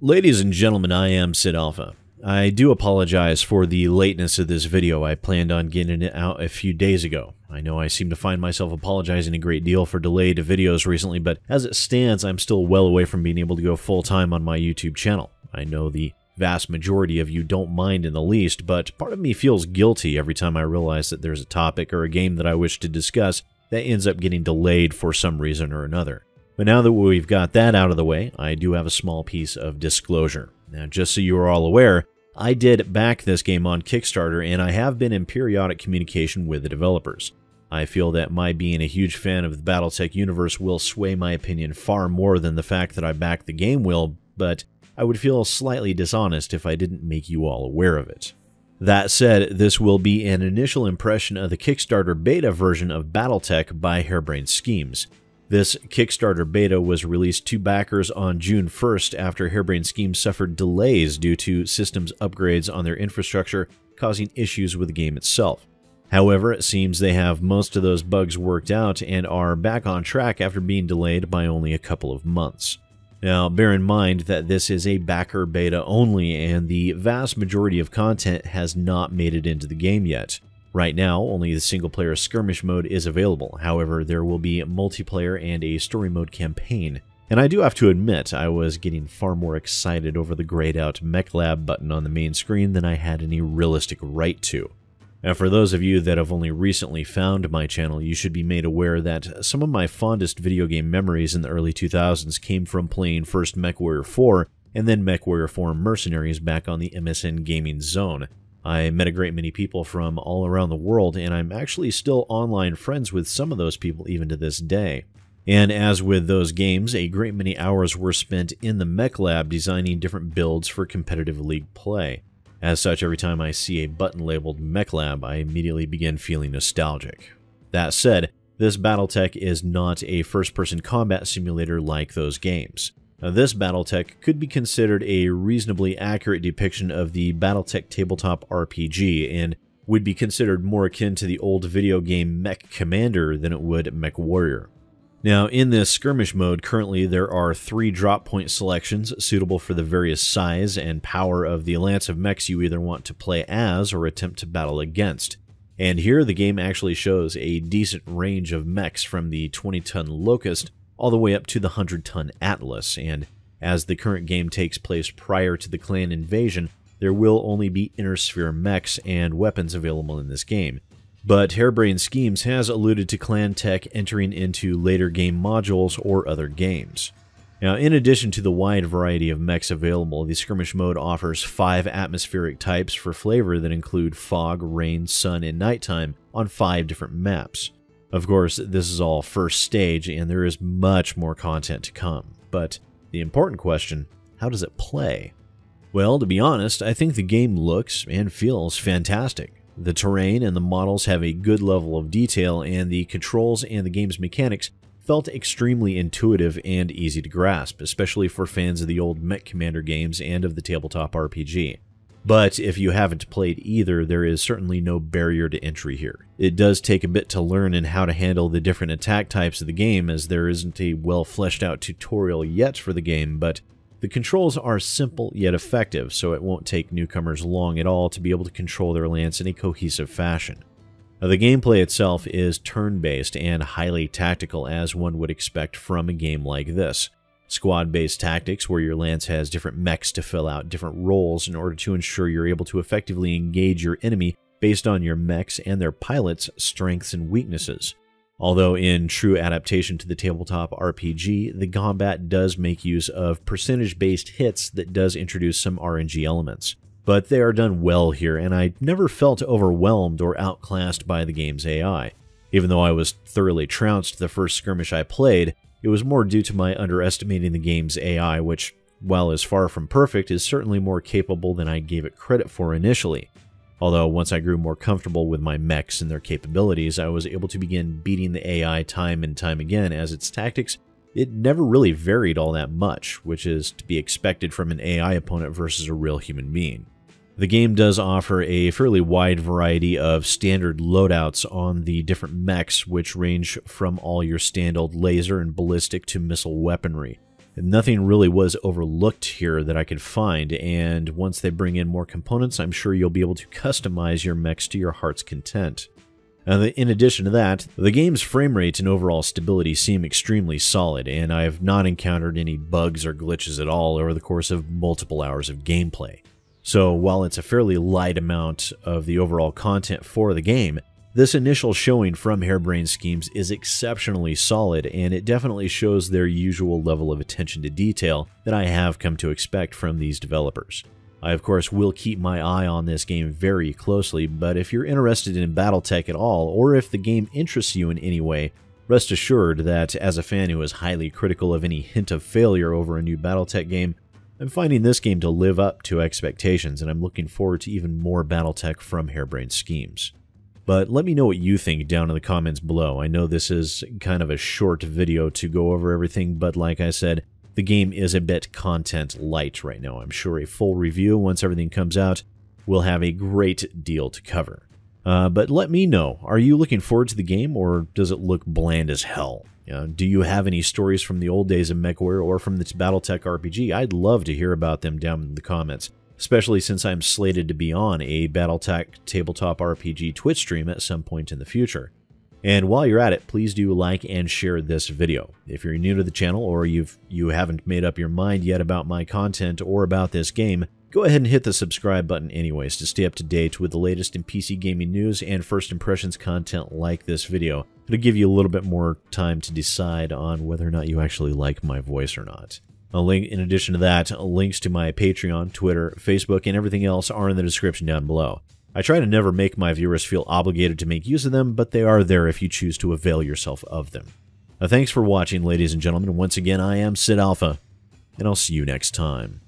Ladies and gentlemen, I am SidAlpha. I do apologize for the lateness of this video. I planned on getting it out a few days ago. I know I seem to find myself apologizing a great deal for delayed videos recently, but as it stands, I'm still well away from being able to go full-time on my YouTube channel. I know the vast majority of you don't mind in the least, but part of me feels guilty every time I realize that there's a topic or a game that I wish to discuss that ends up getting delayed for some reason or another. But now that we've got that out of the way, I do have a small piece of disclosure. Now, just so you are all aware, I did back this game on Kickstarter, and I have been in periodic communication with the developers. I feel that my being a huge fan of the Battletech Universe will sway my opinion far more than the fact that I backed the game will, but I would feel slightly dishonest if I didn't make you all aware of it. That said, this will be an initial impression of the Kickstarter Beta version of Battletech by Harebrained Schemes. This Kickstarter Beta was released to backers on June 1st after Harebrained Schemes suffered delays due to systems upgrades on their infrastructure, causing issues with the game itself. However, it seems they have most of those bugs worked out and are back on track after being delayed by only a couple of months. Now, bear in mind that this is a backer beta only, and the vast majority of content has not made it into the game yet. Right now, only the single-player skirmish mode is available. However, there will be multiplayer and a story mode campaign. And I do have to admit, I was getting far more excited over the grayed out Mech Lab button on the main screen than I had any realistic right to. Now, for those of you that have only recently found my channel, you should be made aware that some of my fondest video game memories in the early 2000s came from playing first MechWarrior 4 and then MechWarrior 4 Mercenaries back on the MSN Gaming Zone. I met a great many people from all around the world, and I'm actually still online friends with some of those people even to this day. And as with those games, a great many hours were spent in the Mech Lab designing different builds for competitive league play. As such, every time I see a button labeled Mech Lab, I immediately begin feeling nostalgic. That said, this Battletech is not a first-person combat simulator like those games. Now, this Battletech could be considered a reasonably accurate depiction of the Battletech tabletop RPG and would be considered more akin to the old video game Mech Commander than it would MechWarrior. Now, in this skirmish mode, currently there are 3 drop point selections suitable for the various size and power of the alliance of mechs you either want to play as or attempt to battle against. And here the game actually shows a decent range of mechs from the 20-ton Locust all the way up to the 100-ton Atlas, and as the current game takes place prior to the clan invasion, there will only be inner sphere mechs and weapons available in this game. But Harebrained Schemes has alluded to clan tech entering into later game modules or other games. Now, in addition to the wide variety of mechs available, the skirmish mode offers 5 atmospheric types for flavor that include fog, rain, sun, and nighttime on 5 different maps. Of course, this is all first stage, and there is much more content to come. But the important question, how does it play? Well, to be honest, I think the game looks and feels fantastic. The terrain and the models have a good level of detail, and the controls and the game's mechanics felt extremely intuitive and easy to grasp, especially for fans of the old Mech Commander games and of the tabletop RPG. But if you haven't played either, there is certainly no barrier to entry here. It does take a bit to learn and how to handle the different attack types of the game, as there isn't a well fleshed out tutorial yet for the game, but the controls are simple yet effective, so it won't take newcomers long at all to be able to control their lance in a cohesive fashion. Now, the gameplay itself is turn-based and highly tactical, as one would expect from a game like this. Squad-based tactics where your lance has different mechs to fill out different roles in order to ensure you're able to effectively engage your enemy based on your mechs and their pilots' strengths and weaknesses. Although in true adaptation to the tabletop RPG, the combat does make use of percentage-based hits that does introduce some RNG elements. But they are done well here, and I never felt overwhelmed or outclassed by the game's AI. Even though I was thoroughly trounced the first skirmish I played, it was more due to my underestimating the game's AI, which, while is far from perfect, is certainly more capable than I gave it credit for initially. Although once I grew more comfortable with my mechs and their capabilities, I was able to begin beating the AI time and time again, as its tactics, it never really varied all that much, which is to be expected from an AI opponent versus a real human being. The game does offer a fairly wide variety of standard loadouts on the different mechs, which range from all your standard laser and ballistic to missile weaponry. Nothing really was overlooked here that I could find, and once they bring in more components, I'm sure you'll be able to customize your mechs to your heart's content. In addition to that, the game's frame rate and overall stability seem extremely solid, and I have not encountered any bugs or glitches at all over the course of multiple hours of gameplay. So while it's a fairly light amount of the overall content for the game, this initial showing from Harebrained Schemes is exceptionally solid, and it definitely shows their usual level of attention to detail that I have come to expect from these developers. I, of course, will keep my eye on this game very closely, but if you're interested in Battletech at all, or if the game interests you in any way, rest assured that as a fan who is highly critical of any hint of failure over a new Battletech game, I'm finding this game to live up to expectations, and I'm looking forward to even more Battletech from Harebrained Schemes. But let me know what you think down in the comments below. I know this is kind of a short video to go over everything, but like I said, the game is a bit content light right now. I'm sure a full review, once everything comes out, will have a great deal to cover. But let me know, are you looking forward to the game, or does it look bland as hell? Do you have any stories from the old days of MechWarrior or from this Battletech RPG? I'd love to hear about them down in the comments, especially since I'm slated to be on a Battletech tabletop RPG Twitch stream at some point in the future. And while you're at it, please do like and share this video. If you're new to the channel, or you haven't made up your mind yet about my content or about this game, go ahead and hit the subscribe button anyways to stay up to date with the latest in PC gaming news and first impressions content like this video. It'll give you a little bit more time to decide on whether or not you actually like my voice or not. In addition to that, links to my Patreon, Twitter, Facebook, and everything else are in the description down below. I try to never make my viewers feel obligated to make use of them, but they are there if you choose to avail yourself of them. Thanks for watching, ladies and gentlemen. Once again, I am SidAlpha, and I'll see you next time.